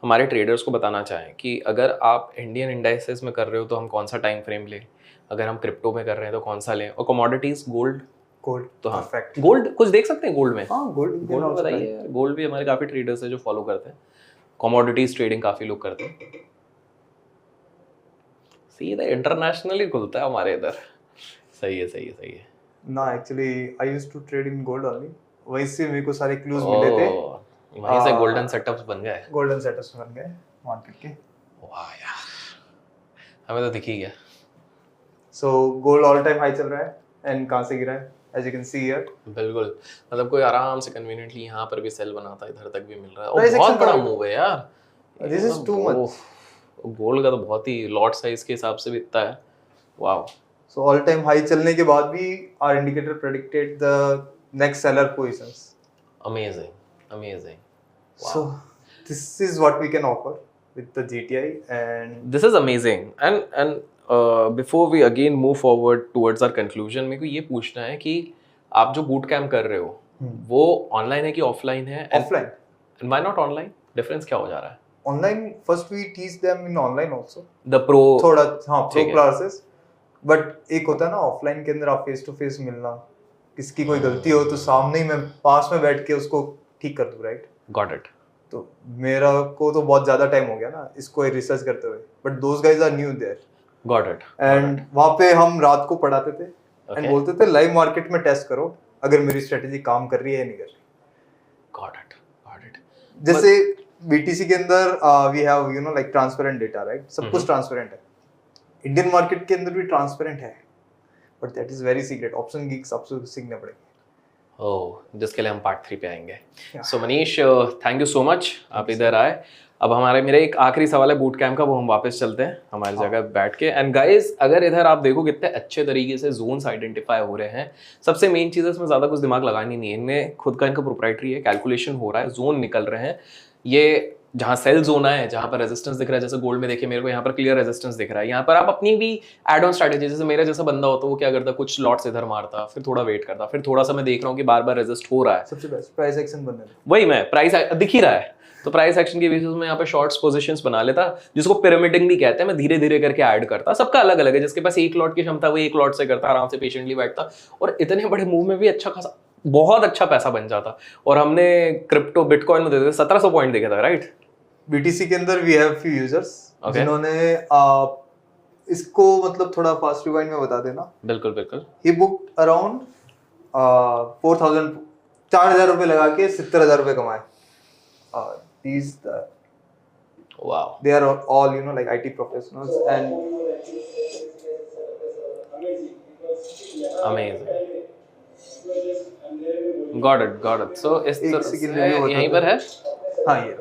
हमारे ट्रेडर्स को बताना चाहें कि अगर आप इंडियन इंडाइसेस में कर रहे हो तो हम कौन सा टाइम फ्रेम लें, अगर हम क्रिप्टो में कर रहे हैं तो कौन सा लें, और कमोडिटीज गोल्ड तो हाँ गोल्ड कुछ देख सकते हैं गोल्ड में। हाँ, गोल्ड बताइए। गोल्ड भी हमारे काफ़ी ट्रेडर्स हैं जो फॉलो करते हैं, कमोडिटीज ट्रेडिंग काफ़ी लोग करते हैं। सीधा इंटरनेशनली खुलता है हमारे इधर। सही है सही है सही है ना। Actually I used to trade in gold only, वहीं से मेरे को सारे क्लूज मिले थे, वहीं से गोल्डन सेटअप्स बन गए। गोल्डन सेटअप्स बन गए मार्केट के। वाह यार, हमें तो दिख ही गया। So gold all time high चल रहा है एंड कहां से गिरा है, as you can see here. बिल्कुल, मतलब कोई आराम से कन्वीनियंटली यहाँ पर भी सेल बनाता है, इधर तक भी मिल रहा है। और बहुत बड़ा मूव है यार, this is too much. Gold का तो बहुत ही लॉट साइज के हिसाब से बिकता है। Wow. So all time high चलने के बाद भी our indicator predicted the next seller positions. Amazing amazing. So this is what we can offer with the GTI and this is amazing and before we again move forward towards our conclusion, मेरे को ये पूछना है कि आप जो boot camp कर रहे हो वो ऑनलाइन है कि ऑफलाइन है? Offline. And why not online? Difference क्या हो जा रहा है? Online first we teach them in online also the pro थोड़ा, हाँ, प्रो क्लासेस। बट एक होता है ना ऑफलाइन के अंदर आप फेस टू फेस मिलना, किसकी कोई गलती हो तो सामने ही मैं पास में बैठ के उसको ठीक कर दूं, राइट? Got it. तो मेरा को तो बहुत ज्यादा टाइम हो गया ना इसको रिसर्च करते हुए, but those guys are new there. Got it. And वहां पे हम रात को पढ़ाते थे एंड बोलते थे लाइव मार्केट में टेस्ट करो अगर मेरी स्ट्रेटजी काम कर रही है या नहीं कर रही। Got it got it. जैसे बीटीसी के अंदर we have you know like transparent data, right? सब कुछ ट्रांसपेरेंट है। इंडियन मार्केट के अंदर भी ट्रांसपेरेंट है, but that is very secret. Option Geeks आपसे सीखने पड़ेंगे। ओह, जिसके लिए हम पार्ट 3 पे आएंगे। Yeah. So Manish, thank you so much, आप इधर आए। अब हमारे मेरे एक आखिरी सवाल है बूट कैम्प का, वो हम वापस चलते हैं हमारी जगह बैठ के। एंड गाइस, अगर इधर आप देखो कितने अच्छे तरीके से जोन्स आइडेंटिफाई हो रहे हैं। सबसे मेन चीज़ है इसमें ज़्यादा कुछ दिमाग लगानी नहीं है, इनमें खुद का इनका प्रोप्राइटरी है, कैलकुलेशन हो रहा है, जोन निकल रहे हैं। ये जहाँ सेल जोन है, जहाँ पर रेजिस्टेंस दिख रहा है, जैसे गोल्ड में देखिए मेरे को यहाँ पर क्लियर रेजिस्टेंस दिख रहा है। यहाँ पर आप अपनी भी एड ऑन स्ट्रैटेजी, जैसे मेरे जैसा बंदा होता वो क्या करता, कुछ लॉट्स इधर मारता, फिर थोड़ा वेट करता, फिर थोड़ा सा मैं देख रहा हूँ कि बार बार रेजिस्ट हो रहा है, सबसे बेस्ट प्राइस एक्शन बनने दो। वही मैं प्राइस दिख ही रहा है, तो प्राइस एक्शन के बेसिस में यहाँ पे शॉर्ट्स पोजीशंस बना लेता, जिसको पिरामिडिंग भी कहते हैं। मैं धीरे धीरे करके ऐड करता, सबका अलग अलग है, जिसके पास एक लॉट की क्षमता वो एक लॉट से करता, आराम से पेशेंटली बैठता, और इतने बड़े मूव में भी अच्छा खासा बहुत अच्छा पैसा बन जाता। और हमने क्रिप्टो बिटकॉइन में देते 1700 पॉइंट देखे था, राइट? बीटीसी के अंदर we have few users Okay. जिन्होंने इसको मतलब थोड़ा फास्ट रिवाइंड में बता देना। बिल्कुल बिल्कुल। ही बुक अराउंड 4,000 रुपए लगा के 70,000 रुपए कमाए। These wow, they are all like IT professionals and amazing, got it. So इस एक तरह second से review यहीं बता पर है। हाँ ये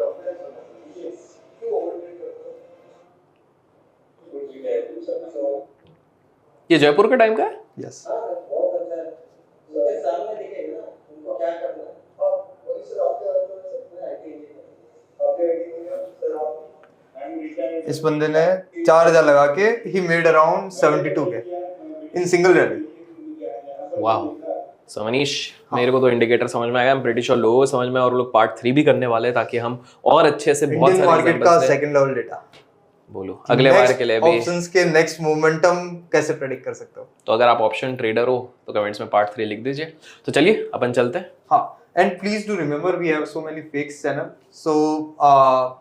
ये जयपुर के टाइम का है। यस इस बंदे ने 4,000 लगा के ही मेड अराउंड 72 के इन सिंगल रैली। वाह। सो मनीष, मेरे को तो इंडिकेटर समझ में आया, आई एम प्रीटी श्योर लोगों को समझ में, और लोग पार्ट 3 भी करने वाले हैं ताकि हम और अच्छे से बहुत इंडियन सारे मार्केट का examples लें। सेकंड लेवल डेटा बोलो अगले बार के लिए भी। ऑप्शंस के नेक्स्ट मोमेंटम कैसे प्रेडिक्ट कर सकते हो। तो अगर आप ऑप्शन ट्रेडर हो तो कमेंट्स में पार्ट 3 लिख दीजिए। तो चलिए अपन चलते हैं। हाँ, and please do remember we have so many fakes channel, so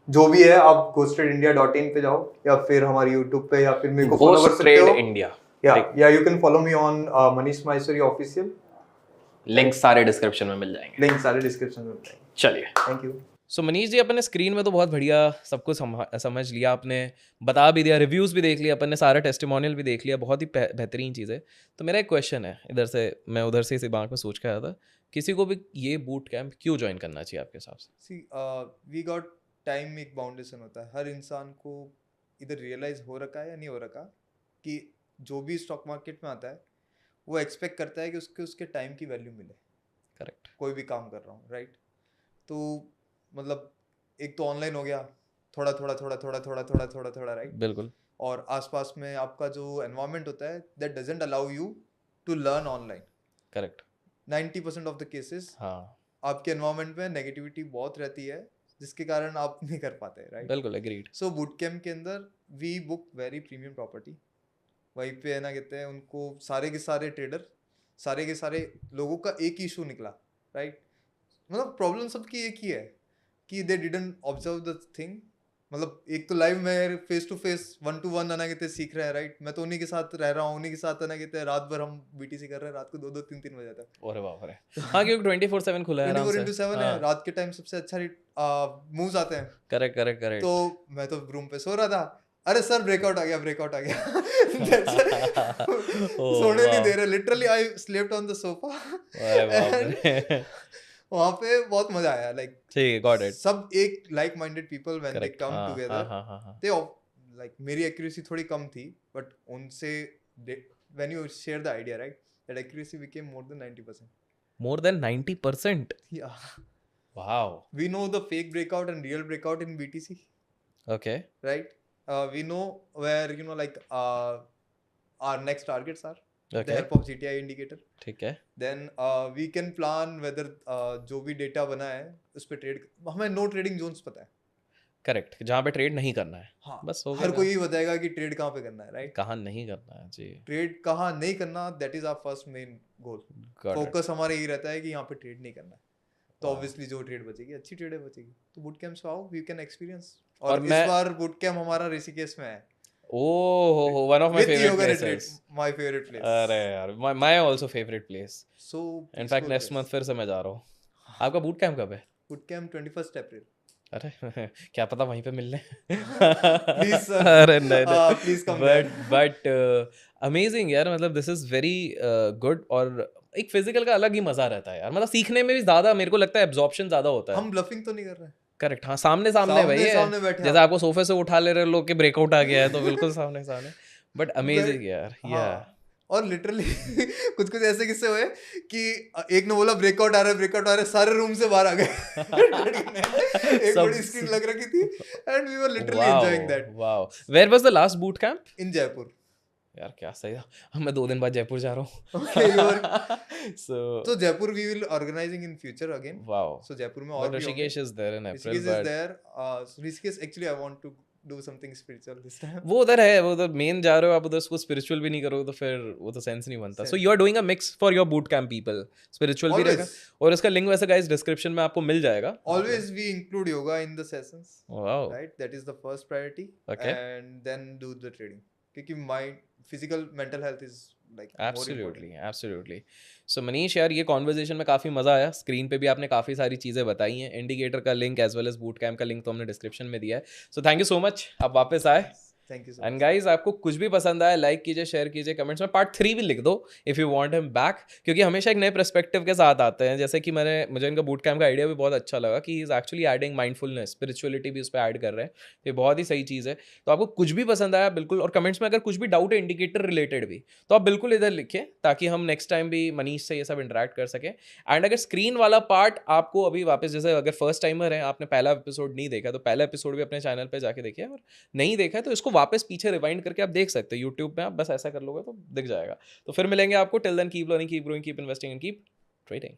जो भी है आप ghostedindia.in पे जाओ या फिर हमारे YouTube पे, या फिर मेरे को फॉलो कर सकते हो। ट्रेड इंडिया, या you can follow me on Manish Maheshwari official. Link सारे डिस्क्रिप्शन में मिल जाएंगे। लिंक सारे डिस्क्रिप्शन में मिल जाएंगे। चलिए, थैंक यू। सो मनीष जी, अपने स्क्रीन में तो बहुत बढ़िया सब कुछ समझ लिया आपने, बता भी दिया, रिव्यूज़ भी देख लिया अपन ने, सारे टेस्टिमोनियल भी देख लिया, बहुत ही बेहतरीन चीज़ है। तो मेरा एक क्वेश्चन है, इधर से मैं उधर से इसी दिमाग में सोच के आया था, किसी को भी ये बूट कैंप क्यों ज्वाइन करना चाहिए आपके हिसाब से? सी वी गॉट टाइम, एक बाउंडेशन होता है, हर इंसान को इधर रियलाइज हो रखा है या नहीं हो रखा कि जो भी स्टॉक मार्केट में आता है वो एक्सपेक्ट करता है कि उसके टाइम की वैल्यू मिले। करेक्ट। कोई भी काम कर रहा हूँ, राइट? तो मतलब एक तो ऑनलाइन हो गया, थोड़ा थोड़ा, राइट? बिल्कुल। और आसपास में आपका जो एनवायरनमेंट होता है that doesn't allow you to learn online. Correct. 90% of the cases हाँ, आपके एनवायरनमेंट में नेगेटिविटी बहुत रहती है, जिसके कारण आप नहीं कर पाते, राइट? बिल्कुल एग्रीड। सो बूट कैम्प के अंदर we book very premium property. वहीं पे है ना, कहते हैं उनको, सारे के सारे ट्रेडर, सारे के सारे लोगों का एक ही इशू निकला, राइट? मतलब प्रॉब्लम सबकी एक ही है कि they didn't observe the thing. मतलब एक तो लाइव में फेस टू फेस 1-to-1 आना कहते सीख रहे हैं, राइट? मैं तो उन्हीं के साथ रह रहा हूँ, उन्हीं के साथ आना कहते हैं, रात भर हम बीटीसी कर रहे हैं, रात को 2-2 3-3 बजे जाता है। अरे बाप रे। हाँ, क्योंकि 24/7 खुला है, आराम से। 24/7 है, रात के टाइम सबसे अच्छा मूव्स आते हैं। करेक्ट। तो मैं तो रूम पे सो रहा था, अरे सर ब्रेकआउट आ गया सोने नहीं दे रहे, literally I slept on the sofa. अरे बाप रे। वहाँ पे बहुत मजा आया, लाइक ठीक है, गॉट इट। सब एक like minded people when they come together, हाँ। दे लाइक, मेरी एक्यूरेसी थोड़ी कम थी, बट उनसे when you share the idea, right, that accuracy became more than 90%। More than 90%? या wow. We know the fake breakout and real breakout in BTC, okay. right? We know where like our next targets are with the help of GTI indicator. ठीक है। Then we can plan whether जो भी data बना है उस पे trade, हमें no trading Jones पता है। करेक्ट, जहाँ पे ट्रेड नहीं करना है। हाँ, बस हो हर गया। कोई बताएगा कि ट्रेड कहाँ पे करना है, राइट? कहाँ नहीं करना है जी। ट्रेड कहाँ नहीं करना, that is our first main goal. Focus हमारा यही रहता है कि यहाँ पे ट्रेड नहीं करना है। तो ऑब्वियसली जो ट्रेड बचेगी, अच्छी ट्रेड बचेगी। तो बूट कैंप से आओ, वी कैन एक्सपीरियंस। और इस बार बूट कैंप हमारा ऋषिकेश में है। Oh, one of my favourite places. My favourite place. अरे यार, my also favourite place. So in fact next month फिर से मैं जा रहा हूँ। आपका बूट कैंप कब है? बूट कैंप 21 अप्रैल। अरे क्या पता वहीं पे मिल ले। प्लीज सर, अरे नहीं, प्लीज कम। बट अमेजिंग यार, मतलब दिस इज वेरी गुड। और एक फिजिकल का अलग ही मजा रहता है यार, मतलब सीखने में भी ज्यादा मेरे को लगता है एब्जॉर्प्शन ज्यादा होता है। हम ब्लफिंग तो नहीं कर रहे। करेक्ट, हाँ सामने सामने भाई है, सामने बैठे जैसे आप। आपको सोफे से उठा ले रहे लोग के ब्रेकआउट आ गया है तो बिल्कुल सामने सामने, बट अमेजिंग यार। या हाँ, और लिटरली कुछ कुछ ऐसे किस्से हुए कि एक ने बोला ब्रेकआउट आ रहा है, ब्रेकआउट आ रहा है, सारे रूम से बाहर आ गए। एक सब- बड़ी स्क्रीन लग रखी थी and we were literally enjoying that wow, where was the last boot camp? In Jaipur. यार क्या सही था, मैं 2 दिन बाद जयपुर जा रहा हूँ। Okay, you were- So तो Jaipur we will organizing in future again. wow, so Jaipur में और but भी होंगे। Rishikesh is there in April, Rishikesh is but there. Rishikesh actually I want to do something spiritual this time. वो उधर है, वो उधर मेन जा रहे हो आप, उधर उसको स्पिरिचुअल भी नहीं करोगे तो फिर वो तो सेंस नहीं बनता। So Sense. You are doing a mix for your boot camp people, spiritual भी रहेगा, Always. और इसका लिंक वैसे गाइस डिस्क्रिप्शन में आपको मिल जाएगा। Always we include yoga in the sessions, wow, right? That is the first priority. Okay. And then do the trading. क्योंकि mind, physical, mental health is like more absolutely important. Absolutely. So Manish यार, ये conversation में काफ़ी मज़ा आया, screen पे भी आपने काफ़ी सारी चीज़ें बताई हैं, इंडिकेटर का link as well as boot camp का लिंक तो हमने डिस्क्रिप्शन में दिया है। So thank you so much, आप वापस आए। Thank you so and much. Guys आपको कुछ भी पसंद आया लाइक कीजिए, शेयर कीजिए, कमेंट्स में पार्ट 3 भी लिख दो if you want him back, क्योंकि हमेशा एक नए पर्सपेक्टिव के साथ आते हैं। जैसे कि मुझे इनका बूट कैंप का आइडिया भी बहुत अच्छा लगा कि is actually adding mindfulness, spirituality भी उस पर ऐड कर रहे हैं, तो ये बहुत ही सही चीज़ है। तो आपको कुछ भी पसंद आया बिल्कुल, और कमेंट्स में अगर कुछ भी डाउट है इंडिकेटर रिलेटेड भी, तो आप बिल्कुल इधर लिखिए ताकि हम नेक्स्ट टाइम भी मनीष से ये सब इंटरेक्ट कर सकें। एंड अगर स्क्रीन वाला पार्ट आपको अभी वापस, जैसे अगर फर्स्ट टाइमर है, आपने पहला एपिसोड नहीं देखा, तो पहला एपिसोड भी अपने चैनल पे जाके देखिए, और नहीं देखा है तो इसको वापस पीछे रिवाइंड करके आप देख सकते हो यूट्यूब में, आप बस ऐसा कर लोगे तो दिख जाएगा। तो फिर मिलेंगे आपको, till then keep learning, keep growing, keep investing and keep trading.